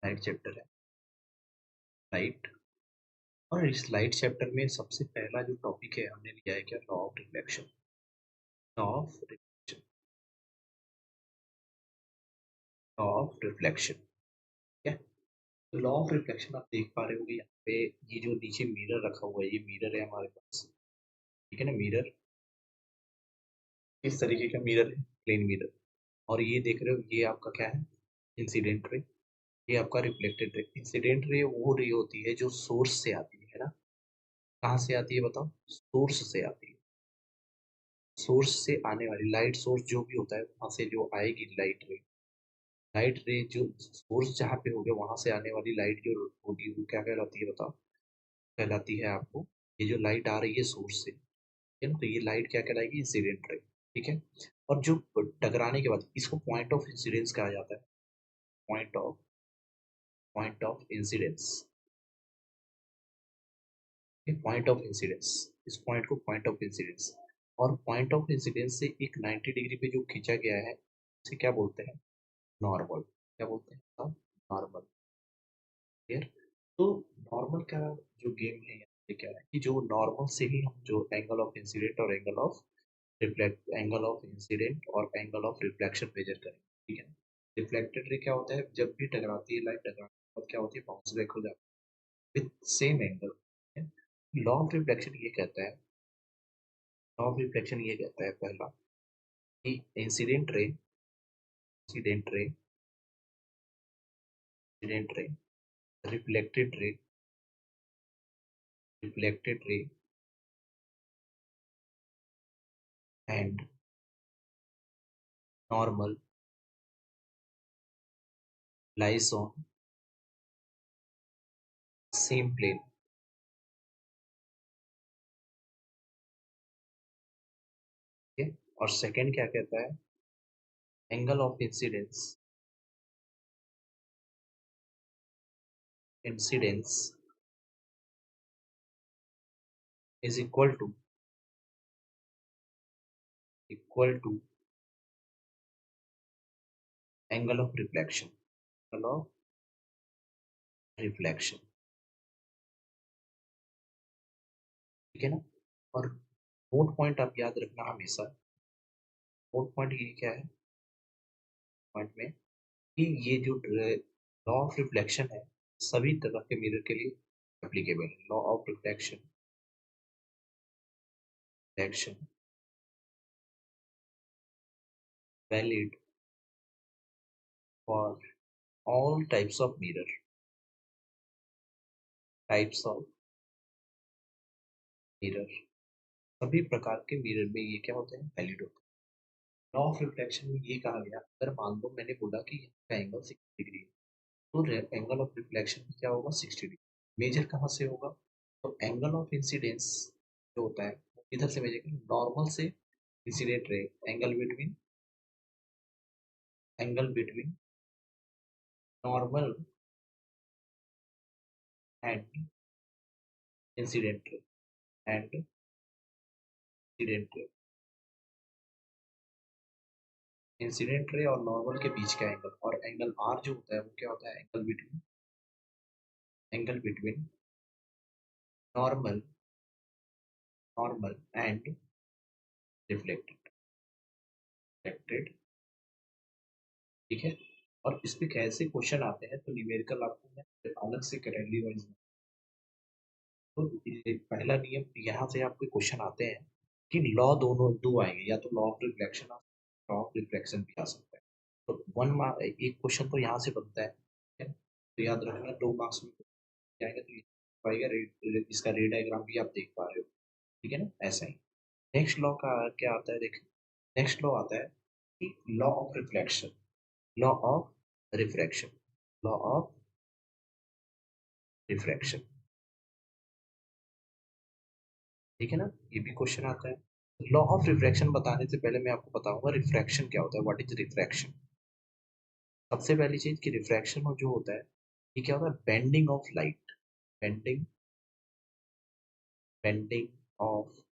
Light chapter है, light. और इस लाइट चैप्टर में सबसे पहला जो टॉपिक है हमने लिया है क्या, law of reflection. Law of reflection, law of reflection, ठीक है। तो लॉ ऑफ रिफ्लेक्शन आप देख पा रहे होगे यहाँ पे, ये जो नीचे मिरर रखा हुआ है, ये मिरर है हमारे पास, ठीक है ना। मिरर, इस तरीके का मिरर है, प्लेन मिरर। और ये देख रहे हो, ये आपका क्या है, इंसिडेंट रे। ये आपका रिफ्लेक्टेड रे। इंसिडेंट रे वो रे होती है जो सोर्स से आती है ना। कहाँ से आती है बताओ, सोर्स से आती है। सोर्स से आने वाली लाइट, सोर्स जो भी होता है वहां से जो आएगी लाइट रे, लाइट रे जो सोर्स जहाँ पे हो गया वहां से आने वाली लाइट जो होगी वो क्या कहलाती है बताओ, कहलाती है आपको, ये जो लाइट आ रही है सोर्स से, है ना, तो ये लाइट क्या कहलाएगी, इंसिडेंट रे, ठीक है। और जो टकराने के बाद इसको पॉइंट ऑफ इंसिडेंस कहा जाता है। Point of, point of incidence, point of incidence, इस पॉइंट को पॉइंट ऑफ इंसिडेंस। और पॉइंट ऑफ इंसिडेंस से एक 90 डिग्री पे जो खींचा गया है उसे क्या बोलते हैं, नॉर्मल। क्या बोलते हैं, नॉर्मल। क्लियर। तो नॉर्मल का जो गेम है यहाँ पे क्या है कि जो नॉर्मल से ही हम जो एंगल ऑफ इंसिडेंट और angle of reflect, angle of incident और एंगल ऑफ रिफ्लेक्शन मेजर करें, ठीक है। रिफ्लेक्टेड रे क्या होता है, जब भी टकराती है लाइट, टकराने के बाद क्या होती है, बाउंस बैक हो जाती है with same angle. Law of reflection ये कहता है, लॉ ऑफ रिफ्लेक्शन ये कहता है पहला कि incident ray, incident ray, incident ray, reflected ray, reflected ray and normal lies on same plane, ठीक है। और सेकंड क्या कहता है, angle of incidence, incidence is equal to angle of reflection, angle of reflection, ठीक है ना। और नोट पॉइंट आप याद रखना हमेशा, नोट पॉइंट ये क्या है, पॉइंट में कि ये जो लॉ ऑफ रिफ्लेक्शन है सभी तरह के मिरर के लिए एप्लीकेबल है। Law of reflection, reflection valid for all types of mirror, types of mirror, सभी प्रकार के मिरर में ये क्या होते हैं, वैलिड होते हैं। लॉ ऑफ रिफ्लेक्शन में ये कहा गया, अगर मान लो मैंने बोला कि यहाँ का एंगल 60 डिग्री है, तो एंगल ऑफ रिफ्लेक्शन क्या होगा, 60 डिग्री। मेजर कहाँ से होगा, तो एंगल ऑफ इंसिडेंस जो होता है वो इधर से मेजर करें, नॉर्मल से incident ray, angle between, angle between normal and incident ray, and incident ray, incident ray और नॉर्मल के बीच का एंगल, और एंगल आर जो होता है वो क्या होता है, angle between, angle between normal, normal and reflected, reflected, ठीक है। और इस पे कैसे क्वेश्चन आते हैं, तो न्यूमेरिकल आपको मैं अलग से कैटेगरी वाइज, तो ये पहला नियम यहाँ से आपके क्वेश्चन आते हैं कि लॉ दोनों दो आएंगे, या तो law of reflection, law of reflection भी आ सकता है। तो वन मार्क एक क्वेश्चन तो यहाँ से बनता है, ठीक है? तो याद रखना 2 मार्क्स में जाएंगे, तो ये आएगा इसका रे डायग्राम भी आप देख पा रहे हो, ठीक है ना, ऐसा ही। नेक्स्ट लॉ का क्या आता है, देखिए नेक्स्ट लॉ आता है कि law of reflection, law of refraction, law of refraction, ठीक है ना, ये भी क्वेश्चन आता है। लॉ ऑफ रिफ्रैक्शन बताने से पहले मैं आपको बताऊंगा रिफ्रैक्शन क्या होता है, व्हाट इज रिफ्रैक्शन। सबसे पहली चीज कि रिफ्रैक्शन जो होता है ये क्या होता है, bending of light, bending, bending of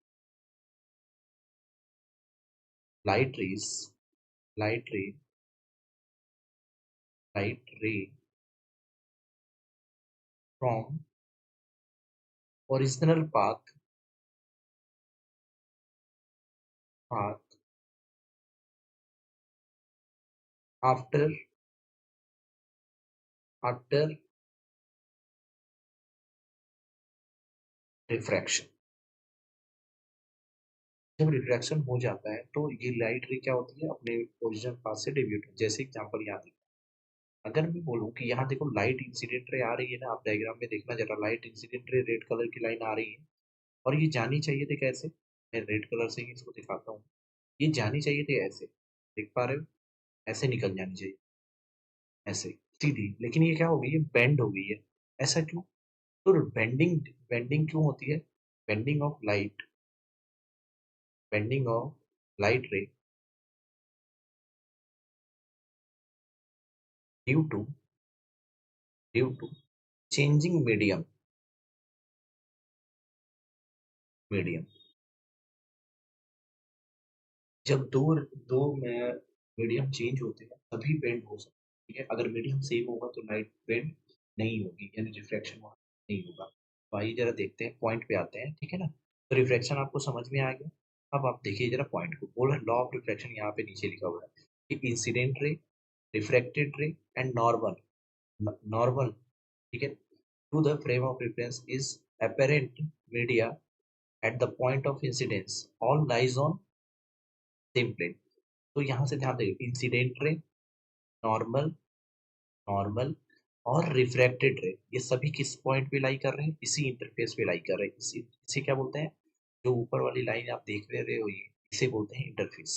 light rays, light रे, लाइट रे from original path after after refraction. जब रिफ्रैक्शन हो जाता है तो ये लाइट रे क्या होती है, अपने ओरिजिनल पाथ से डेविएट। जैसे एग्जांपल यहाँ देखो, अगर मैं बोलूँ कि यहाँ देखो लाइट इंसिडेंट रे आ रही है ना, आप डायग्राम में देखना जरा, light incident ray red colour की लाइन आ रही है, और ये जानी चाहिए थी कैसे, मैं रेड कलर से ही इसको दिखाता हूँ। ये जानी चाहिए थी ऐसे, देख पा रहे हो, ऐसे निकल जानी चाहिए, ऐसे सीधी, लेकिन ये क्या हो गई है, बेंड हो गई है। ऐसा क्यों? तो बेंडिंग बेंडिंग क्यों होती है? Bending of light, bending of light ray due to changing medium. जब दो दो में मीडियम चेंज होते हैं तभी बेंड हो सकता है, ठीक है। अगर मीडियम सेम होगा तो लाइट बेंड नहीं होगी, यानी रिफ्रैक्शन नहीं होगा। तो आइए जरा देखते हैं, पॉइंट पे आते हैं, ठीक है ना। तो रिफ्रैक्शन आपको समझ में आ गया। अब आप देखिए जरा पॉइंट को, बोला लॉ ऑफ रिफ्रैक्शन यहाँ पे नीचे लिखा हुआ है कि इंसिडेंट रे, रिफ्रैक्टेड रे एंड नॉर्मल, ठीक है, to the frame of reference is apparent media at the point of incidence all lies on same plane। तो यहाँ से ध्यान देंगे, इंसिडेंट रे, नॉर्मल नॉर्मल और रिफ्रैक्टेड रे, ये सभी किस पॉइंट पे लाई कर रहे हैं, इसी इंटरफेस पे लाई कर रहे हैं। इसे क्या बोलते हैं, जो ऊपर वाली लाइन आप देख रहे हो ये, इसे बोलते हैं इंटरफेस,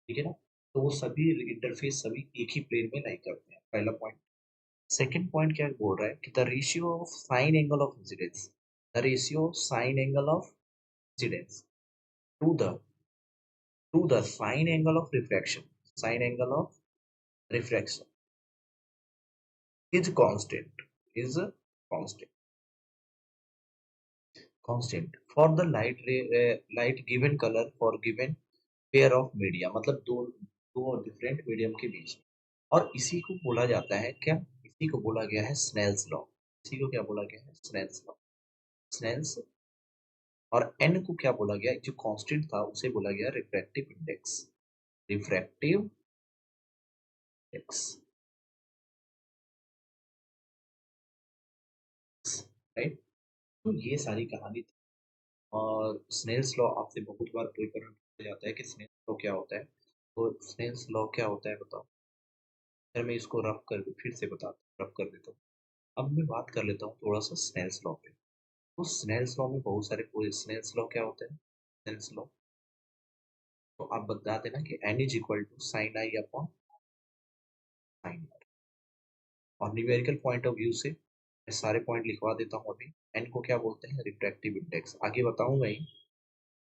ठीक है ना। तो वो सभी इंटरफेस सभी एक ही प्लेन में लाई करते हैं, पहला पॉइंट। सेकंड पॉइंट क्या बोल रहा है कि the ratio of sine angle of incidence, the ratio sine angle of incidence to the sine angle of refraction, sine angle of refraction is constant, is constant constant for the light given color for given pair of media, मतलब दो दो different medium के बीच। और इसी को बोला जाता है क्या, इसी को बोला गया है स्नेल्स लॉ। इसी को क्या बोला गया है, स्नेल्स लॉ। स्नेल्स, और एन को क्या बोला गया, जो कांस्टेंट था उसे बोला गया refractive index, refractive index, right. तो ये सारी कहानी थी। और स्नेल्स लॉ आपसे बहुत बार पेपर में पूछा जाता है कि स्नेल्स लॉ क्या होता है। तो स्नेल्स लॉ क्या होता है बताओ। फिर मैं इसको रफ कर फिर से बताता रफ कर देता हूँ। अब मैं बात कर लेता हूँ थोड़ा सा स्नेल्स लॉ पे। तो स्नेल्स लॉ में बहुत सारे पूरे, स्नेल्स लॉ क्या होता है, स्नेल्स लॉ, तो आप बता देना कि n is equal to sine i upon sine r. और न्यूमेरिकल पॉइंट ऑफ व्यू से मैं सारे पॉइंट लिखवा देता हूँ अभी। एन को क्या बोलते हैं, रिफ्रैक्टिव इंडेक्स, आगे बताऊंगा ही,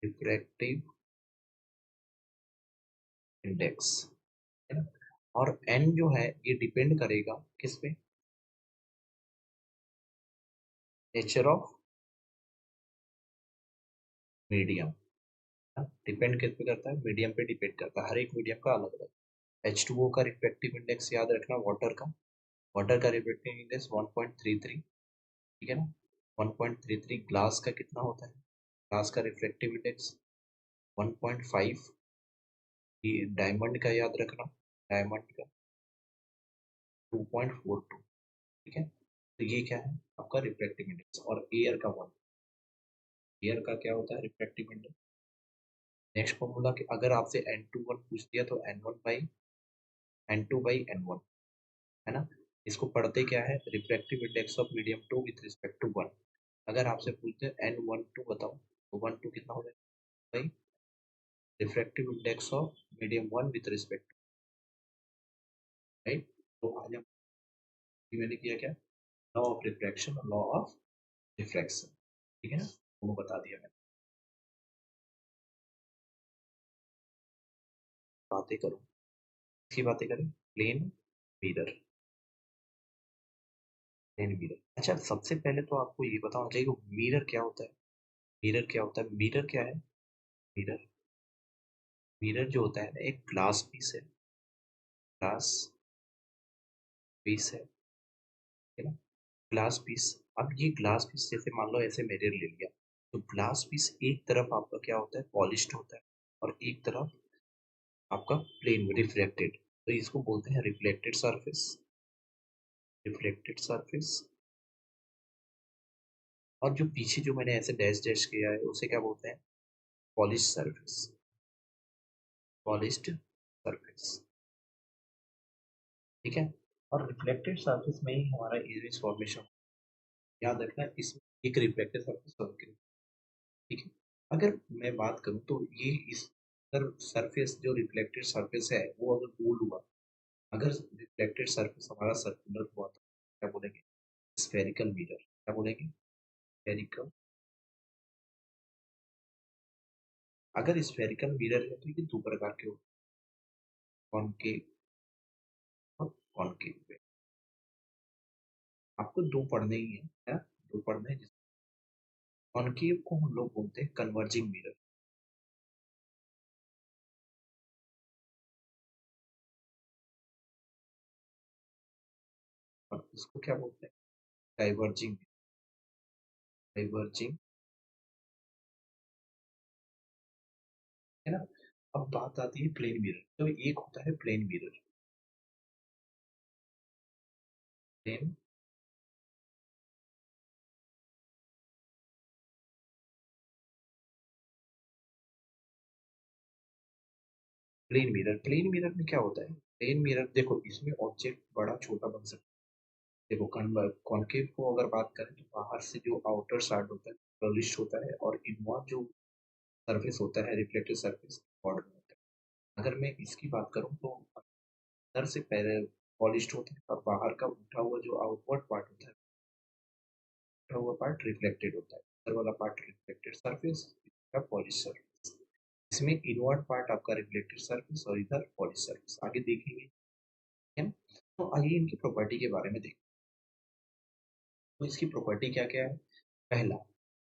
रिफ्रैक्टिव इंडेक्स, है ना। और एन जो है ये डिपेंड करेगा किस पे, नेचर ऑफ मीडियम, डिपेंड किस पे करता है, मीडियम पे डिपेंड करता है, हर एक मीडियम का अलग अलग। H2O का रिफ्रैक्टिव इंडेक्स याद रखना, वाटर का रिफ्रैक्टिव इंडेक्स 1.33, ठीक है ना। 1.33 ग्लास का कितना होता है, ग्लास का रिफ्रैक्टिव इंडेक्स 1.5। ये डायमंड का याद रखना, डायमंड का 2.42, ठीक है। तो ये क्या है आपका रिफ्रैक्टिव इंडेक्स। और एयर का 1, एयर का क्या होता है रिफ्रैक्टिव इंडेक्स। नेक्स्ट फॉर्मूला कि अगर आपसे N21 पूछ दिया तो N2/N1, है ना। इसको पढ़ते क्या है, refractive index of medium two with respect to 1। अगर आपसे पूछते हैं N12 बताओ, तो 12 कितना हो जाएगा भाई, refractive index of medium 1 with respect, right. तो आज हम मैंने किया क्या, लॉ ऑफ रिफ्रैक्शन और लॉ ऑफ रिफ्रैक्शन, ठीक है ना, वो बता दिया मैंने। बातें करूँ, इसकी बातें करें, प्लेन मिरर, प्लेन मिरर। अच्छा सबसे पहले तो आपको ये बताना चाहिए मिरर क्या होता है। मिरर क्या होता है, मिरर क्या है, मिरर, मिरर जो होता है ना एक ग्लास पीस है, ग्लास पीस है ना, ग्लास पीस। अब ये ग्लास पीस जैसे मान लो ऐसे मिरर ले लिया, तो ग्लास पीस एक तरफ आपका क्या होता है, पॉलिश्ड होता है, और एक तरफ आपका प्लेन रिफ्लेक्टेड, तो इसको बोलते हैं रिफ्लेक्टेड सरफेस, रिफ्लेक्टेड सरफेस। और जो पीछे जो मैंने ऐसे डैश डैश किया है उसे क्या बोलते हैं, पॉलिश सरफेस, पॉलिश्ड सरफेस। ठीक है। और रिफ्लेक्टेड सरफेस में ही हमारा इमेज फॉर्मेशन, याद रखना इसमें एक रिफ्लेक्टेड सरफेस और ठीक है। अगर मैं बात करूं तो ये इस अगर सरफेस जो रिफ्लेक्टेड सरफेस है वो अगर गोल हुआ, अगर रिफ्लेक्टेड सरफेस हमारा सर्कुलर हुआ तो क्या बोलेंगे, स्फेरिकल मिरर। क्या बोलेंगे, स्फेरिकल। अगर स्फेरिकल मिरर है तो ये दो प्रकार के होते हैं, कॉनकेव और कॉनकेव। आपको दो पढ़ने ही है, दो पढ़ने हैं। कॉनकेव को हम लोग बोलते हैं कन्वर्जिंग मिरर, और इसको क्या बोलते हैं, डाइवर्जिंग, डाइवर्जिंग, है ना। अब बात आती है प्लेन मिरर, तो एक होता है plane mirror, plane, plane mirror. Plane mirror में क्या होता है, प्लेन मिरर देखो इसमें ऑब्जेक्ट बड़ा छोटा बन सकता है। देखो कॉनकेव को अगर बात करें तो बाहर से जो आउटर साइड होता है पॉलिश होता है, और इनवर्ड जो सरफेस होता है रिफ्लेक्टिव सरफेस बॉर्डर होता है। अगर मैं इसकी बात करूं तो अंदर से पहले पॉलिश्ड होता है, और बाहर का उठा हुआ जो आउटवर्ड पार्ट होता है, उठा हुआ पार्ट रिफ्लेक्टेड होता है, अंदर वाला पार्ट रिफ्लेक्टेड सरफेस, इसका पॉलिश सरफेस। इसमें इनवर्ड पार्ट आपका रिफ्लेक्टेड सरफेस और इधर पॉलिश सरफेस आगे देखेंगे, है ना। तो आइए इनकी प्रॉपर्टी के बारे में देखते हैं। तो इसकी प्रॉपर्टी क्या क्या है, पहला,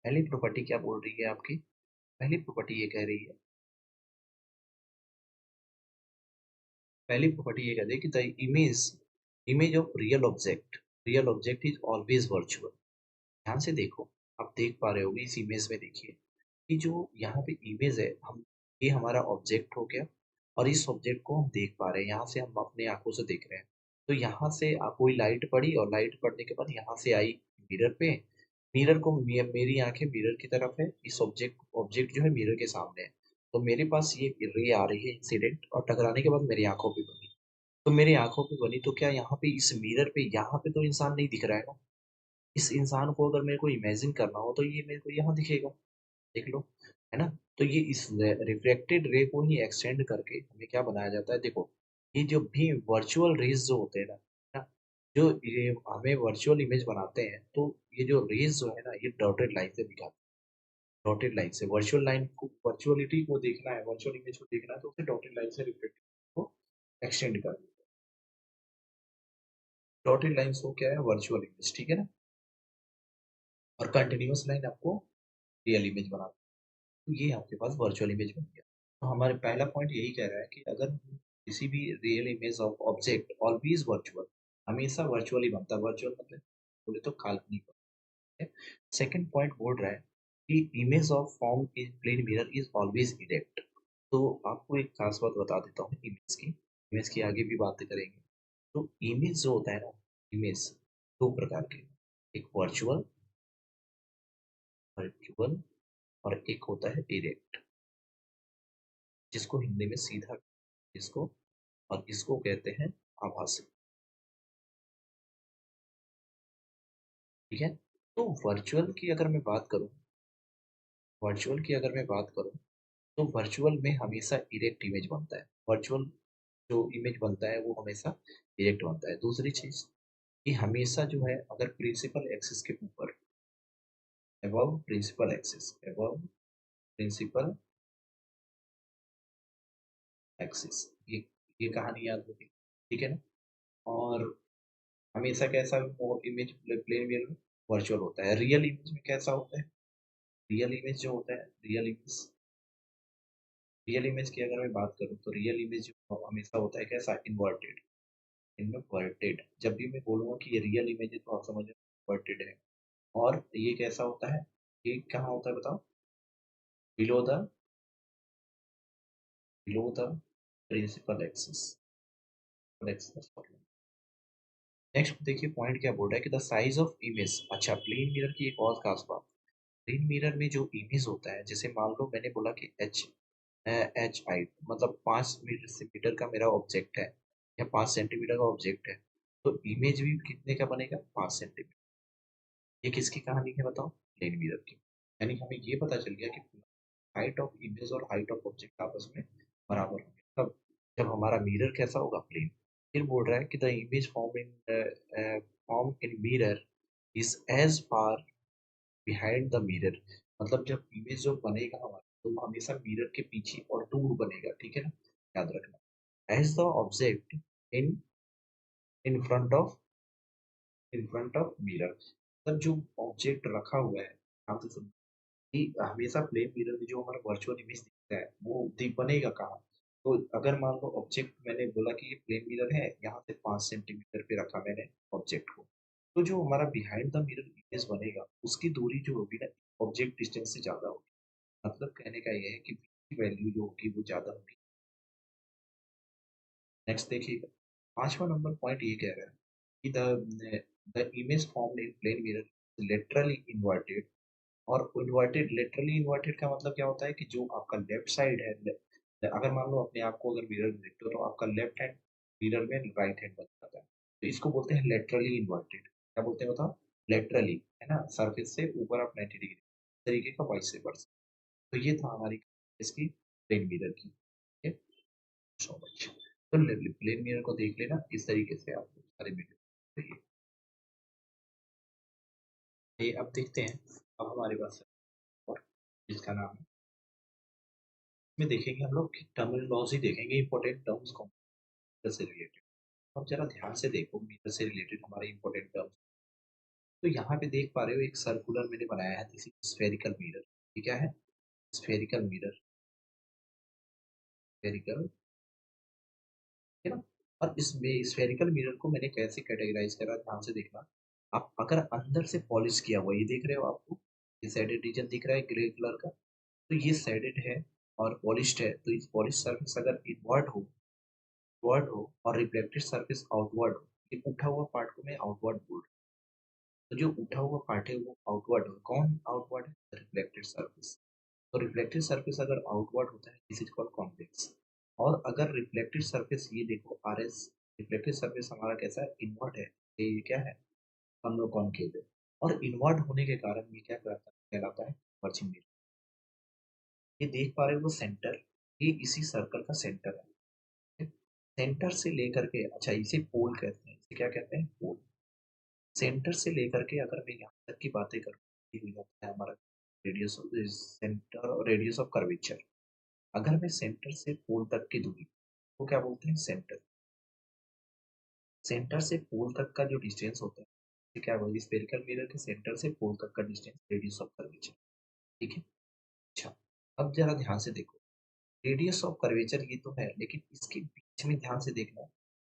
पहली प्रॉपर्टी क्या बोल रही है आपकी, पहली प्रॉपर्टी ये कह रही है, पहली प्रॉपर्टी ये कहती है कि the image, image of real object is always virtual. ध्यान से देखो, आप देख पा रहे होगे इस इमेज में, देखिए कि जो यहाँ पे इमेज है, हम ये हमारा ऑब्जेक्ट हो गया, और इस ऑब्जेक्ट को हम देख पा रहे हैं, यहाँ से हम अपने आंखों से देख रहे हैं। तो यहाँ से कोई लाइट पड़ी, और लाइट पड़ने के बाद यहाँ से आई मिरर पे, मिरर को मेरी आंखें मिरर की तरफ है, इस ऑब्जेक्ट ऑब्जेक्ट जो है मिरर के सामने है, तो मेरे पास ये रे आ रही है इंसिडेंट, और टकराने के बाद मेरी आंखों पे बनी, तो मेरी आंखों पे बनी तो क्या यहाँ पे इस मिरर पे, यहाँ पे तो इंसान नहीं दिख रहा है ना, इस इंसान को अगर मेरे को इमेजिन करना हो तो ये मेरे को यहाँ दिखेगा, देख लो, है ना। तो ये इस रिफ्लेक्टेड रे को ही एक्सटेंड करके हमें क्या बनाया जाता है, देखो ये जो भी वर्चुअल रेज जो होते हैं ना, जो ये हमें वर्चुअल इमेज बनाते हैं, तो ये जो रेज जो है ना, ये डॉटेड लाइन से दिखाते हैं, डॉटेड लाइन से वर्चुअल लाइन को, वर्चुअलिटी को देखना है, वर्चुअल इमेज को देखना है, तो उसे डॉटेड लाइन से रिफ्लेक्ट को एक्सटेंड कर, डॉटेड लाइन को क्या है, वर्चुअल इमेज, ठीक है ना। और कंटिन्यूअस लाइन आपको रियल इमेज बनाता है, तो ये आपके पास वर्चुअल इमेज बन गया। तो हमारे पहला पॉइंट यही कह रहा है कि अगर किसी भी real image of object always virtual, हमेशा वर्चुअल ही बनता है, वर्चुअल मतलब बोले तो काल्पनिक है। सेकंड पॉइंट बोल रहा है कि image of form in plane mirror is always erect. तो आपको एक खास बात बता देता हूँ इमेज की, इमेज की आगे भी बातें करेंगे। तो इमेज जो होता है ना, इमेज दो प्रकार के, एक वर्चुअल, वर्चुअल, और एक होता है इरेक्ट, जिसको हिंदी में सीधा, जिसको, और इसको कहते हैं आभासी। ठीक है। तो वर्चुअल की अगर मैं बात करूं, वर्चुअल की अगर मैं बात करूं, तो वर्चुअल में हमेशा इरेक्ट इमेज बनता है, वर्चुअल जो इमेज बनता है वो हमेशा इरेक्ट बनता है। दूसरी चीज कि हमेशा जो है, अगर प्रिंसिपल एक्सिस के ऊपर, above principal axis, above principal axis, ये कहानी याद होगी, ठीक है ना। और हमेशा कैसा वो इमेज प्लेन में वर्चुअल होता है, रियल इमेज में कैसा होता है, रियल इमेज जो होता है, रियल इमेज, रियल इमेज की अगर मैं बात करूँ तो रियल इमेज हमेशा होता है कैसा, इन्वर्टेड, इनवर्टेड। जब भी मैं बोलूंगा कि ये रियल इमेज है तो आप समझ इन्वर्टेड है, और ये कैसा होता है, ये कहाँ होता है बताओ, below the principal axis. Next देखिए पॉइंट क्या बोल रहा है कि द साइज ऑफ इमेज। अच्छा, प्लेन मिरर की एक और खास बात, प्लेन मिरर में जो इमेज होता है, जैसे मान लो मैंने बोला कि एच हाइट मतलब 5 मीटर का मेरा ऑब्जेक्ट है या 5 सेंटीमीटर का ऑब्जेक्ट है, तो इमेज भी कितने का बनेगा, 5 सेंटीमीटर। ये किसकी कहानी है बताओ, प्लेन मिरर की। यानी हमें ये पता चल गया कि हाइट ऑफ इमेज और हाइट ऑफ ऑब्जेक्ट आपस में बराबर होंगे तब, जब हमारा मिरर कैसा होगा, प्लेन। फिर बोल रहा है कि the image form in mirror is as far behind the mirror. मतलब जब इमेज जो बनेगा हमारा, तो वो हमेशा मिरर के पीछे और दूर बनेगा, ठीक है ना, याद रखना। As the object in in front of mirror, मतलब जो ऑब्जेक्ट रखा हुआ है, आप तो कि हमेशा प्लेन मिरर में जो हमारा वर्चुअल इमेज दिखता है वो दिख बनेगा कहाँ। तो अगर मान लो ऑब्जेक्ट मैंने बोला कि ये प्लेन मिरर है, यहाँ से 5 सेंटीमीटर पे रखा मैंने ऑब्जेक्ट को, तो जो हमारा बिहाइंड द मिरर इमेज बनेगा उसकी दूरी जो होगी ना, ऑब्जेक्ट डिस्टेंस से ज्यादा होगी। मतलब कहने का ये है कि वैल्यू जो होगी वो ज्यादा होगी। नेक्स्ट देखिएगा, 5वां नंबर पॉइंट ये कह रहा है कि the image formed in plane mirror laterally inverted. और इन्वर्टेड, लिटरली इन्वर्टेड का मतलब क्या होता है कि जो आपका लेफ्ट साइड है, अगर मान लो अपने आप को अगर मिरर में देखते हो तो आपका लेफ्ट हैंड मिरर में राइट हैंड बन जाता है, तो इसको बोलते हैं लेटरली इन्वर्टेड। क्या बोलते हैं बताओ, लेटरली, है ना, सरफेस से ऊपर आप 90 डिग्री तरीके का वाइस से बढ़। तो ये था हमारी इसकी प्लेन मिरर की, ठीक है। So much. तो प्लेन मिरर को देख लेना इस तरीके से आप सारे मिरर। ये अब देखते हैं, अब हमारे पास है और जिसका नाम है, में देखेंगे हम लोग टर्मिनोलॉजी देखेंगे, इंपॉर्टेंट टर्म्स कंप्यूटर से रिलेटेड। अब जरा ध्यान से देखो मीटर से रिलेटेड हमारे इंपॉर्टेंट टर्म्स। तो यहाँ पे देख पा रहे हो एक सर्कुलर मैंने बनाया है, जैसे स्फेरिकल मिरर। ये क्या है, स्फेरिकल मिरर, स्फेरिकल, है ना। और इसमें स्फेरिकल मिरर को मैंने कैसे कैटेगराइज करा, ध्यान से देखना। आप अगर अंदर से पॉलिश किया हुआ, ये देख रहे हो आपको, ये शेडेड रीजन दिख रहा है ग्रे कलर का, तो ये शेडेड है और पॉलिश्ड है। तो इस पॉलिश सरफेस अगर इनवर्ट हो और रिफ्लेक्टेड सरफेस आउटवर्ड हो, ये उठा हुआ पार्ट को मैं आउटवर्ड बोल रहा हूँ। तो जो उठा हुआ पार्ट है वो आउटवर्ड हो, कौन आउटवर्ड है, रिफ्लेक्टेड सरफेस। तो रिफ्लेक्टेड सरफेस अगर आउटवर्ड होता है दिस इज कॉल्ड कॉन्वेक्स। और अगर रिफ्लेक्टेड सरफेस, ये देखो आर एस, रिफ्लेक्टेड सरफेस हमारा कैसा है, इनवर्ट है, ये क्या है, हम लोग कॉन्केव है। और इनवर्ट होने के कारण ये क्या कहलाता है, वर्चिंग मिरर। ये देख पा रहे हो वो सेंटर, ये इसी सर्कल का सेंटर है। सेंटर से लेकर के, अच्छा इसे पोल कहते हैं, इसे क्या कहते हैं, पोल। सेंटर से लेकर के अगर मैं यहाँ तक की बातें करूँ, ये हो जाता है हमारा रेडियस ऑफ सेंटर और रेडियस ऑफ कर्वेचर। अगर मैं सेंटर से पोल तक की दूरी, वो क्या बोलते हैं, सेंटर। सेंटर से पोल तक का जो डिस्टेंस होता है, ये क्या बोलते हैं, स्फेरिकल मिरर के सेंटर से पोल तक का डिस्टेंस रेडियस ऑफ कर्वेचर, ठीक है। अच्छा, अब जरा ध्यान से देखो, रेडियस ऑफ कर्वेचर ये तो है, लेकिन इसके बीच में ध्यान से देखना,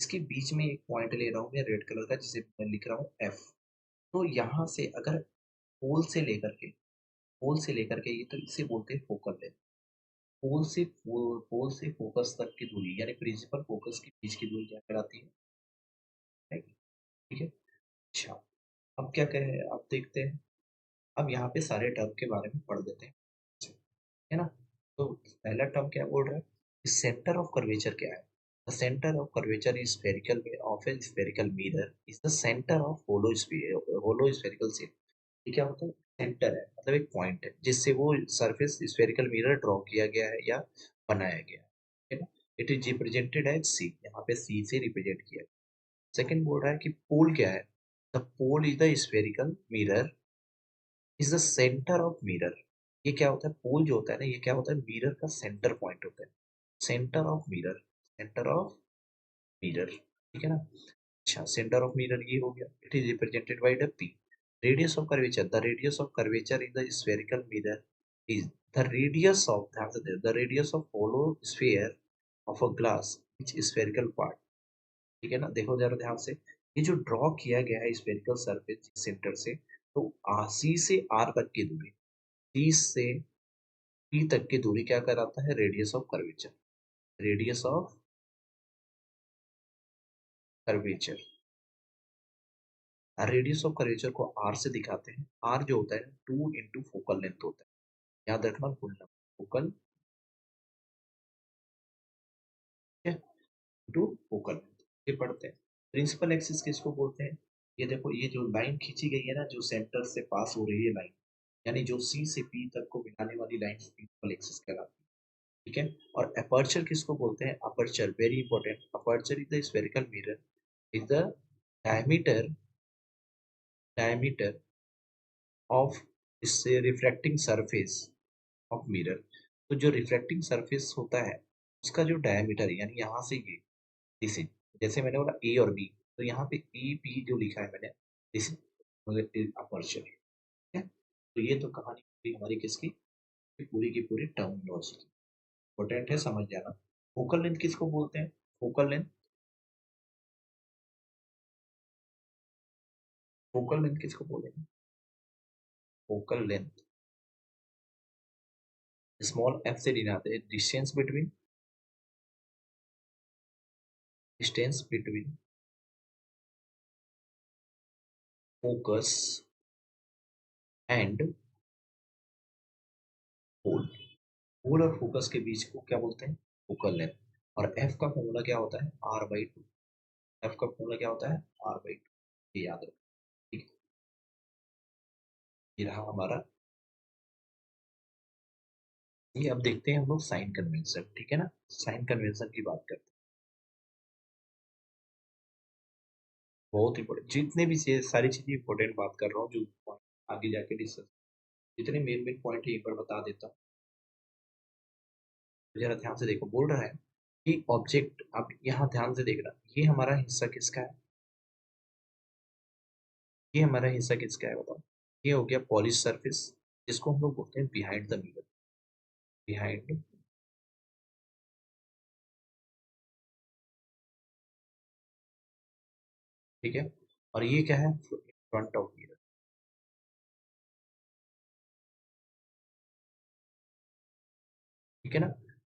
इसके बीच में एक पॉइंट ले रहा हूँ मैं रेड कलर का, जिसे मैं लिख रहा हूँ एफ। तो यहाँ से अगर पोल से लेकर के, ये तो इसे बोलते हैं फोकल लेंथ। पोल से फोकस तक की दूरी, यानी प्रिंसिपल फोकस के बीच की दूरी क्या कहलाती है, right? ठीक है। अच्छा, अब क्या कहे, अब देखते हैं, अब यहाँ पे सारे टर्म के बारे में पढ़ देते हैं, है ना। तो पहला टर्म क्या बोल रहा है, सेंटर ऑफ कर्वेचर क्या है। The centre of curvature is spherical way of a spherical mirror is the centre of hollow spherical shape. ये क्या होता है, सेंटर है, मतलब एक पॉइंट है जिससे वो सरफेस स्फेरिकल मिरर ड्रॉ किया गया है या बनाया गया है ना। इट इज रिप्रेजेंटेड एज सी, यहाँ पे सी से रिप्रेजेंट किया। सेकंड बोल रहा है कि पोल क्या है, the pole is the spherical mirror is the centre of mirror. ये क्या होता है, पोल जो होता है ना, ये क्या होता है, मिरर का सेंटर पॉइंट होता है, centre of mirror, centre of mirror, ठीक है ना। अच्छा, सेंटर ऑफ मिरर ये हो गया, it is represented by the P. Radius of curvature, the radius of curvature in the spherical mirror is the radius of, ध्यान से the radius of hollow sphere of a glass which spherical part, ठीक है ना। देखो जरा ध्यान से, ये जो ड्रॉ किया गया है स्फेरिकल सरफेस सेंटर से, तो सी से आर तक की दूरी, सी से पी तक की दूरी क्या कहलाता है? Radius of curvature. Radius of curvature. Radius of curvature को आर से दिखाते हैं। आर जो होता है 2 इंटू फोकल लेंथ होता है, याद रखना बोलना, फोकल इंटू फोकल लेंथ, ये पढ़ते हैं। प्रिंसिपल एक्सिस किसको बोलते हैं? ये देखो, ये जो लाइन खींची गई है ना, जो सेंटर से पास हो रही है लाइन, यानी जो सी से पी तक को मिलाने वाली लाइन प्रिंसिपल एक्सिस कहलाती है। ठीक है। और अपर्चर किसको बोलते हैं? Aperture, very important, aperture is the spherical mirror, is the diameter, diameter of इससे रिफ्रैक्टिंग सरफेस ऑफ मिरर। तो जो रिफ्रैक्टिंग सरफेस होता है उसका जो डायमीटर है, यानी यहाँ से ये, दिस इज, जैसे मैंने बोला ए और बी, तो यहाँ पे ई पी जो लिखा है मैंने, दिस इज अपर्चर। ठीक है। तो ये तो कहानी पूरी हमारी किसकी? पूरी की पूरी टर्मिनोलॉजी की। इंपॉर्टेंट है, समझ जाना। फोकल लेंथ किसको बोलते हैं? फोकल लेंथ, फोकल लेंथ किसको बोलेंगे? फोकल लेंथ स्मॉल एफ से डिनाते हैं distance between, distance between focus and pole. Pole और फोकस के बीच को क्या बोलते हैं? Focal length. और एफ का फॉर्मूला क्या होता है? R by two. एफ का फॉर्मूला क्या होता है? आर बाई टू, ये याद रखो। ठीक है। ये रहा हमारा। ये अब देखते हैं हम लोग साइन कन्वेंशन। ठीक है ना, साइन कन्वेंशन की बात करते हैं। बहुत इंपॉर्टेंट, जितने भी सारी चीजें इंपॉर्टेंट बात कर रहा हूँ, जो point आगे जाके डिस्कस, जितने मेन मेन पॉइंट है एक बार बता देता हूँ। तो जरा ध्यान से देखो, बोल रहा है कि ऑब्जेक्ट, अब यहाँ ध्यान से देखना, ये हमारा हिस्सा किसका है? ये हमारा हिस्सा किसका है बताओ? ये हो गया पॉलिश सरफेस, जिसको हम लोग बोलते हैं बिहाइंड द मिरर। बिहाइंड, ठीक है। और ये क्या है? Front of mirror. ठीक है ना।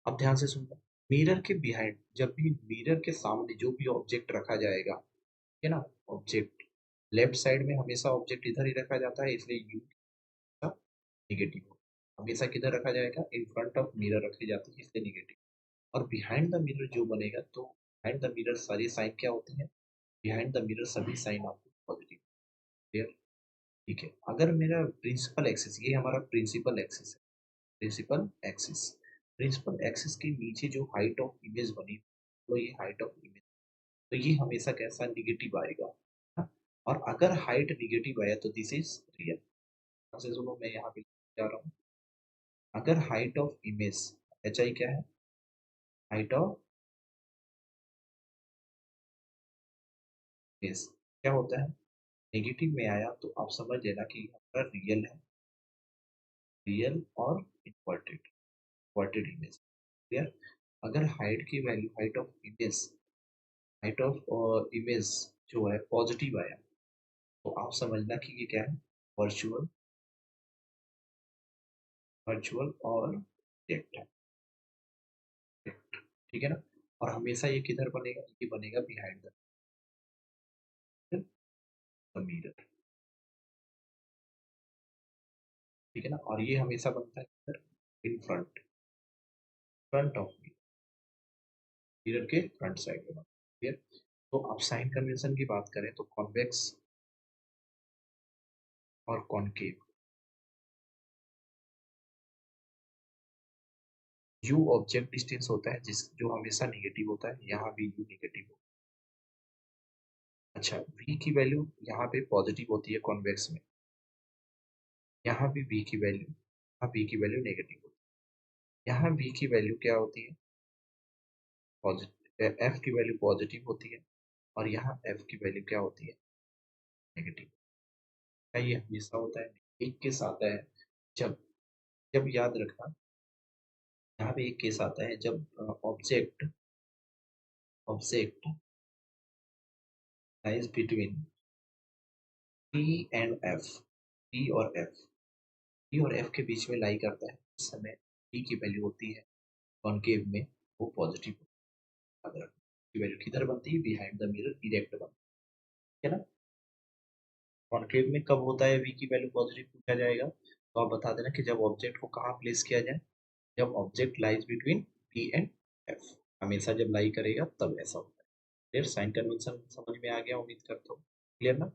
अब ध्यान से सुनना, मिरर के बिहाइंड, जब भी मिरर के सामने जो भी ऑब्जेक्ट रखा जाएगा, ठीक है ना, ऑब्जेक्ट लेफ्ट साइड में हमेशा ऑब्जेक्ट इधर ही रखा जाता है, इसलिए यू का निगेटिव हमेशा किधर रखा जाएगा? इन फ्रंट ऑफ मिरर रखी जाती है, इसलिए निगेटिव। और बिहाइंड द मिरर जो बनेगा, तो बिहाइंड द मिरर सारी साइन क्या होती है? बिहाइंड द मिरर सभी साइन आपको पॉजिटिव। क्लियर? ठीक है। अगर मेरा प्रिंसिपल एक्सिस, ये हमारा प्रिंसिपल एक्सिस है, प्रिंसिपल एक्सिस, प्रिंसिपल एक्सिस के नीचे जो हाइट ऑफ इमेज बनी, तो ये हाइट ऑफ इमेज, तो ये हमेशा कैसा? निगेटिव आएगा। हाँ? और अगर हाइट निगेटिव आया तो दिस इज रियल। से सुनो, मैं यहाँ पे जा रहा हूँ। अगर height of image, H I क्या है? हाइट ऑफ इमेज क्या होता है? नेगेटिव में आया तो आप समझ लेना कि हमारा रियल है, रियल और इन्वर्टेड, इन्वर्टेड इमेज। क्लियर? अगर हाइट की value, height of image, height of image जो है पॉजिटिव आया, तो आप समझना कि ये क्या है? वर्चुअल, वर्चुअल और रिएक्ट है। ठीक है ना। और हमेशा ये किधर बनेगा? ये बनेगा बिहाइंड द मिरर। ठीक है ना। और ये हमेशा बनता है किधर? In front, front of mirror के फ्रंट साइड में बनता है। तो अब साइन कन्वेंशन की बात करें तो कॉन्वेक्स और कॉनकेव। यू ऑब्जेक्ट डिस्टेंस होता है, जिस जो हमेशा निगेटिव होता है, यहाँ भी यू निगेटिव होता है। अच्छा, वी की वैल्यू यहाँ पे पॉजिटिव होती है कॉन्वेक्स में, यहाँ भी वी की वैल्यू, यहाँ वी की वैल्यू नेगेटिव होती है। यहाँ वी की वैल्यू क्या होती है? पॉजिटिव, एफ की वैल्यू पॉजिटिव होती है, और यहाँ एफ की वैल्यू क्या होती है? नेगेटिव। क्या ये हमेशा होता है? एक केस आता है जब, जब याद रखना, यहाँ पे एक केस आता है जब object, object lies between P and F, P और एफ, पी और एफ के बीच में लाई करता है, इस समय पी की वैल्यू होती है कॉनकेव में वो पॉजिटिव, अगर की वैल्यू किधर बनती है, बिहाइंड द मिरर इरेक्ट बनती है ना। कॉनकेव में कब होता है वी की वैल्यू पॉजिटिव पूछा जाएगा, तो आप बता देना कि जब ऑब्जेक्ट को कहाँ प्लेस किया जाए, जब object lies between P and F, हमेशा जब लाई करेगा तब ऐसा होता है। क्लियर, साइन कन्वेंशन समझ में आ गया उम्मीद करता हूँ, क्लियर ना।